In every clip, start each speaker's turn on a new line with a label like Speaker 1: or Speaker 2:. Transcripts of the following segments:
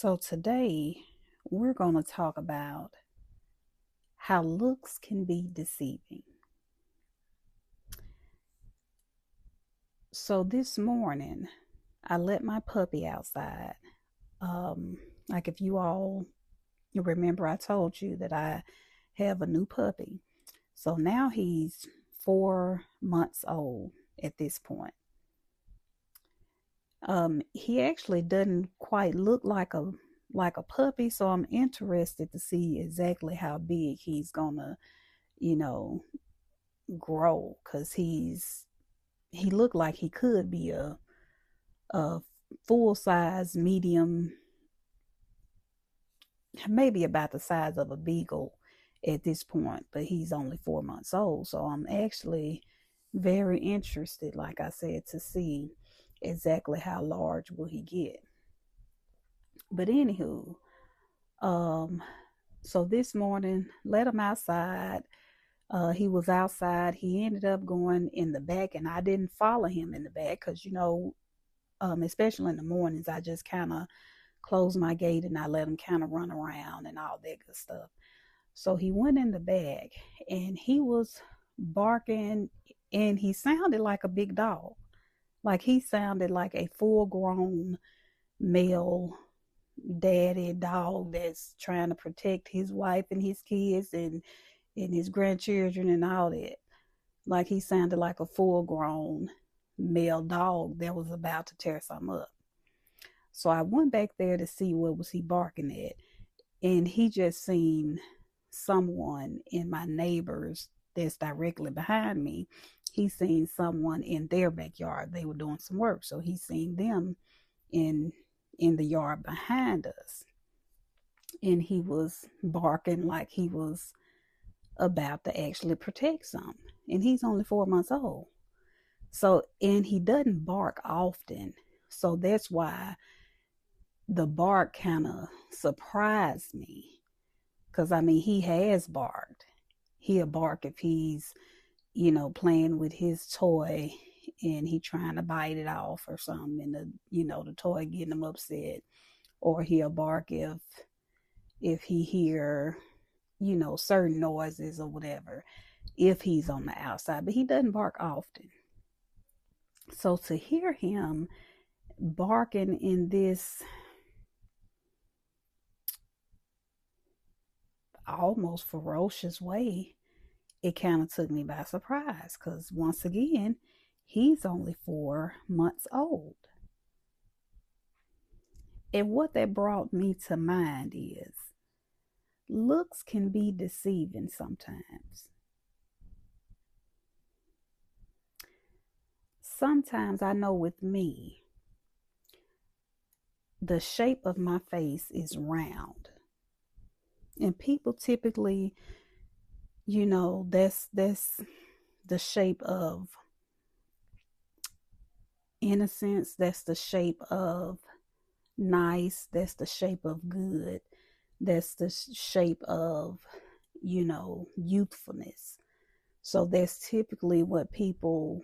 Speaker 1: So today we're going to talk about how looks can be deceiving. So this morning I let my puppy outside. Um, like if you all remember, I told you that I have a new puppy. So now he's 4 months old at this point. He actually doesn't quite look like a puppy, so I'm interested to see exactly how big he's gonna, you know, grow because he looked like he could be a full size medium, maybe about the size of a beagle at this point, but he's only 4 months old. So I'm actually very interested, like I said, to see exactly how large will he get. But anywho, um, so this morning let him outside. He was outside. He ended up going in the back, and I didn't follow him in the back because especially in the mornings, I just kind of close my gate and I let him kind of run around and all that good stuff. So he went in the bag and he was barking, and he sounded like a big dog. Like he sounded like a full grown male daddy dog that's trying to protect his wife and his kids and his grandchildren and all that. Like he sounded like a full grown male dog that was about to tear something up. So I went back there to see what was he barking at, and he just seen someone in my neighbors that's directly behind me. He seen someone in their backyard. They were doing some work, so he seen them in in the yard behind us, and he was barking like he was about to actually protect something. And he's only 4 months old. So, and he doesn't bark often. So that's why the bark kind of surprised me. Because, I mean, he has barked. He'll bark if he's, playing with his toy and he trying to bite it off or something, and the toy getting him upset. Or he'll bark if he hear, certain noises or whatever, if he's on the outside. But he doesn't bark often. So to hear him barking in this almost ferocious way, it kind of took me by surprise because once again, he's only 4 months old. And what that brought me to mind is looks can be deceiving sometimes. Sometimes I know with me, the shape of my face is round. And people typically, that's the shape of innocence, that's the shape of nice, that's the shape of good, that's the shape of, youthfulness. So that's typically what people,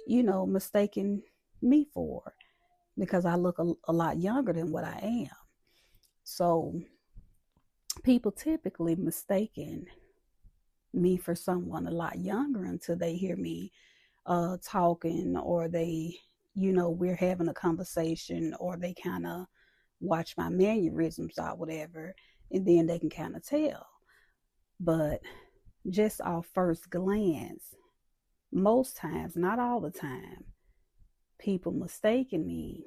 Speaker 1: mistaken me for, because I look a lot younger than what I am. So people typically mistaken me for someone a lot younger until they hear me talking, or we're having a conversation, or they kind of watch my mannerisms or whatever, and then they can kind of tell. But just off first glance, most times, not all the time, people mistaken me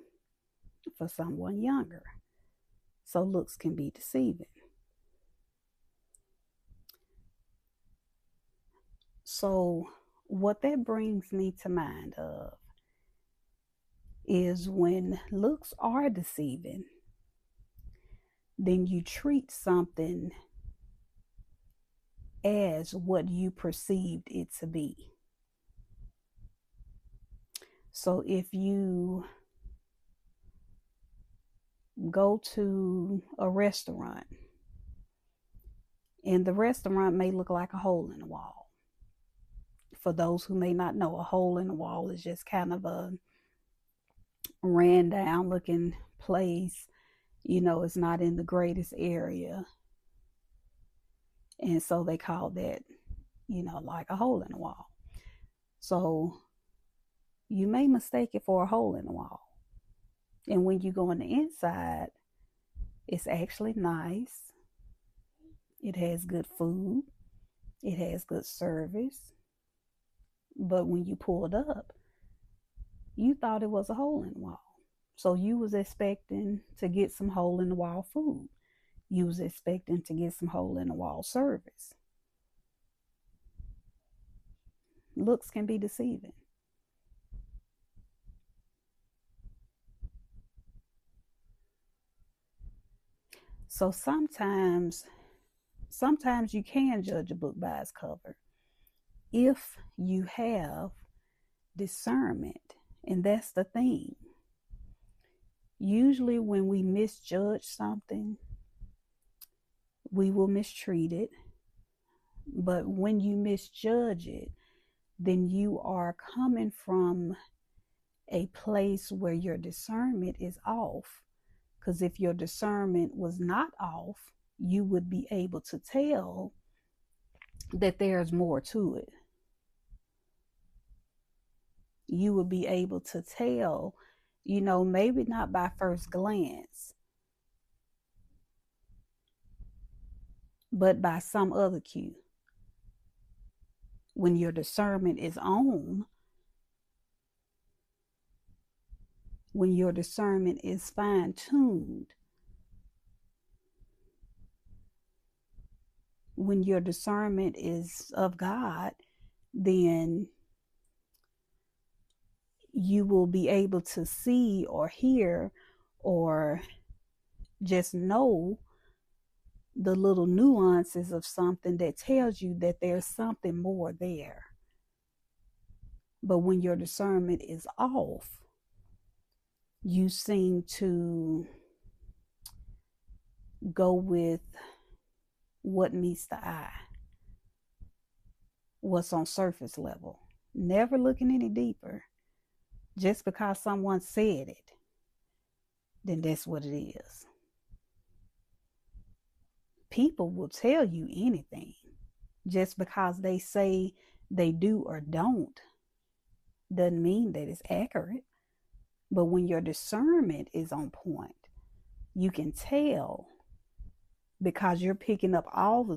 Speaker 1: for someone younger. So looks can be deceiving. So what that brings me to mind of is when looks are deceiving, then you treat something as what you perceived it to be. So if you go to a restaurant and the restaurant may look like a hole in the wall. For those who may not know, a hole in the wall is just kind of a ran down looking place, It's not in the greatest area. And so they call that, like a hole in the wall. So you may mistake it for a hole in the wall. And when you go on the inside, it's actually nice. It has good food. It has good service. But when you pulled up, you thought it was a hole in the wall. So you was expecting to get some hole in the wall food. You was expecting to get some hole in the wall service. Looks can be deceiving. So sometimes you can judge a book by its cover if you have discernment. And that's the thing. Usually when we misjudge something, we will mistreat it. But when you misjudge it, then you are coming from a place where your discernment is off. Because if your discernment was not off, you would be able to tell that there's more to it. You would be able to tell, maybe not by first glance, but by some other cue. When your discernment is on, when your discernment is fine-tuned, when your discernment is of God, then you will be able to see or hear or just know the little nuances of something that tells you that there's something more there. But when your discernment is off, you seem to go with what meets the eye, what's on surface level, never looking any deeper. Just because someone said it, then that's what it is. People will tell you anything. Just because they say they do or don't doesn't mean that it's accurate. But when your discernment is on point, you can tell, because you're picking up all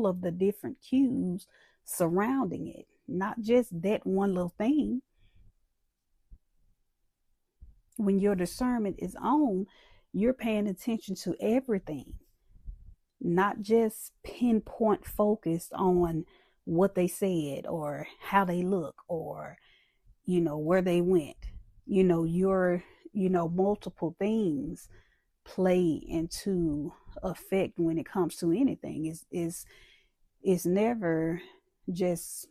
Speaker 1: of the different cues surrounding it, not just that one little thing. When your discernment is on, you're paying attention to everything, not just pinpoint focused on what they said or how they look or where they went. Your multiple things play into effect when it comes to anything. Is never just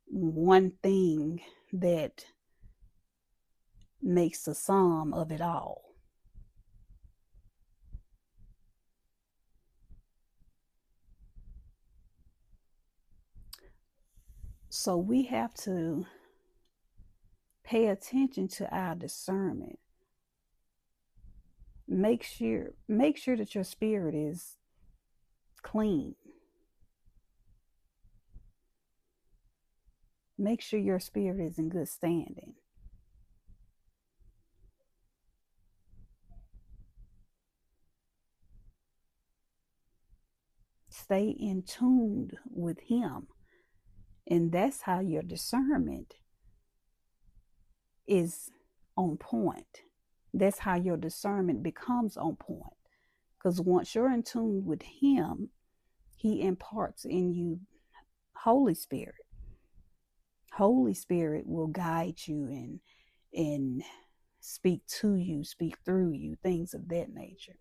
Speaker 1: one thing that makes the sum of it all. So we have to pay attention to our discernment. Make sure that your spirit is clean. Make sure your spirit is in good standing. Stay in tune with Him. And that's how your discernment is on point. That's how your discernment becomes on point. Because once you're in tune with Him, He imparts in you Holy Spirit. Holy Spirit will guide you and speak to you, speak through you, things of that nature.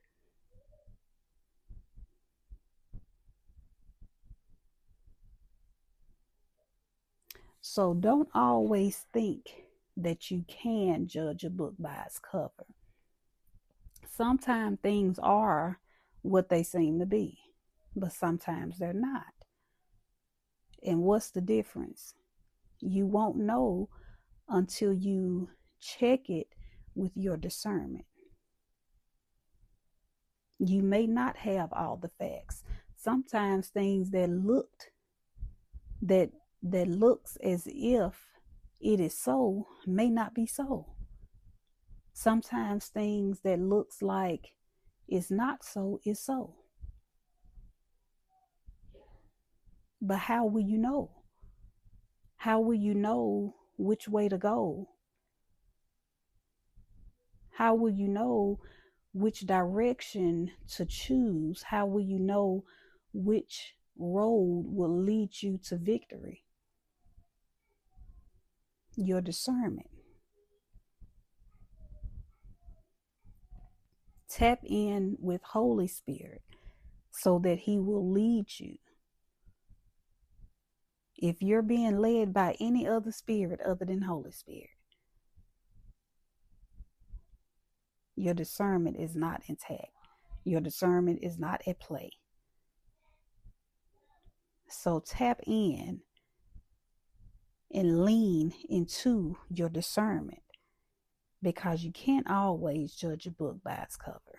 Speaker 1: So don't always think that you can judge a book by its cover. Sometimes things are what they seem to be, but sometimes they're not. And what's the difference? You won't know until you check it with your discernment. You may not have all the facts. Sometimes things that that looks as if it is so may not be so. Sometimes things that looks like it's not so is so. But how will you know? How will you know which way to go? How will you know which direction to choose? How will you know which road will lead you to victory? Your discernment. Tap in with Holy Spirit so that He will lead you. If you're being led by any other spirit other than Holy Spirit, your discernment is not intact. Your discernment is not at play. So tap in and lean into your discernment, because you can't always judge a book by its cover.